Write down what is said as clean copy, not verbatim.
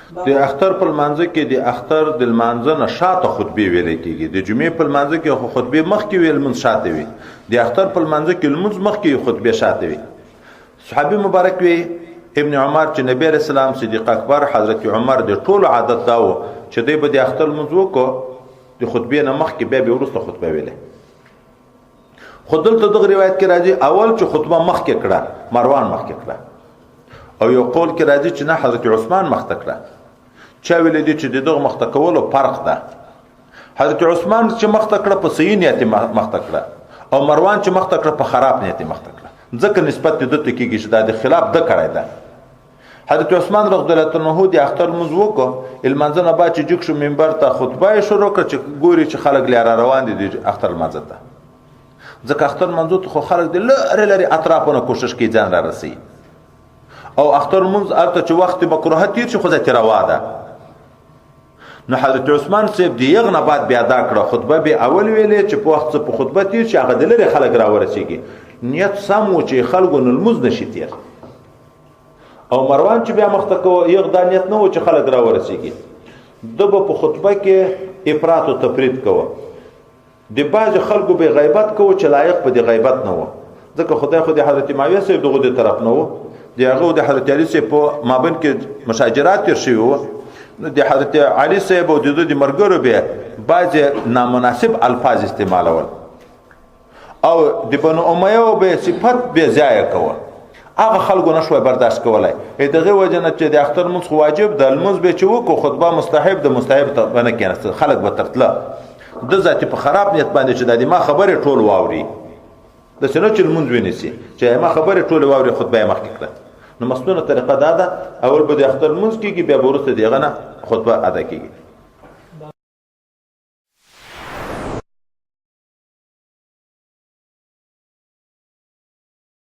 د اختر په لمانځه کې د اختر د لمانځه نه شاته خطبې ویل کېږي. د جمعې په لمانځه کې خو خطبې مخکې وي، لمونځ شاته وي. د اختر په لمانځه کې لمونځ مخکې وي، خطبې شاته وي. صحابي مبارک وي ابن عمر چې نبی علیہ السلام صدیق اکبر حضرت عمر د ټولو عادت دا و چې دوی به د اختر لمونځ وکړو، د خطبې نه مخکې بیا به وروسته خطبه ویلې. خو دلته دغه روایت کې راځي اول چې خطبه مخکې کړه مروان مخکې کړه، او یو قول کې راځي چې نه حضرت عثمان مخته کړه. چا ویل دي چې دغه مخته کولو فرق ده. حضرت عثمان چې مخته کړه په صحیح نیت مخته کړه، او مروان چې مخته کړه په خراب نیت مخته کړه. ځکه نسبت دې ته کېږي چې دا د خلاف د کړای ده. حضرت عثمان رضی الله عنه د اختر لمونځ وکړو، لمانځه نه بعد چې جګ شو منبر ته خطبه یې شروع کړه چې ګوري چې خلک لاره روان دي د اختر لمانځه ته. ځکه اختر لمانځه ته خو خلک د لرې لرې اطرافونه کوشش کوي ځان را رسي، او اختر لمونځ هلته چې وخت مکروه تیر شي خو ځکه روا ده. نو حضرت عثمان صاحب د یغ نه بعد بیا دا کړه خطبه به اول ویلې چې په وخت په خطبه تیر شي هغه د لرې خلک را ورسیږي، نیت سم و چې خلکو نه لمونځ نشي تیر. او مروان چې بیا مخته کوه یغ دا نیت نه و چې خلک را ورسیږي. د به په خطبه کې افراط او تفرید کوه، د بعض خلکو به غیبت کوه چې لایق په د غیبت نه و. ځکه خدای خو د حضرت معاویه صاحب دغه د طرف نه و، د هغه د حضرت علی صاحب په مابین کې مشاجرات تیر شوي وو. د حضرت علی صاحب او د مرګرو به بعض نامناسب الفاظ استعمالول، او د بنو امیه به صفت به ضایع کوه. هغه خلکو نشوي برداشت کولای. دغه وجه نه چې د اختر لمونځ واجب د لمونځ به چې وکړو، خطبه مستحب د مستحب ته باندې کېناست، خلک به ترتله د ذاتي په خراب نیت باندې چې د ما خبره ټول واوري، د سنو چې لمونځ ونیسي چې ما خبره ټول واوري خطبه یې مخکې کړه. نو مسنونه طریقه دا ده اول به د اختر لمونځ کېږي، بیا به وروسته د هغه نه خطبه ادا کېږي.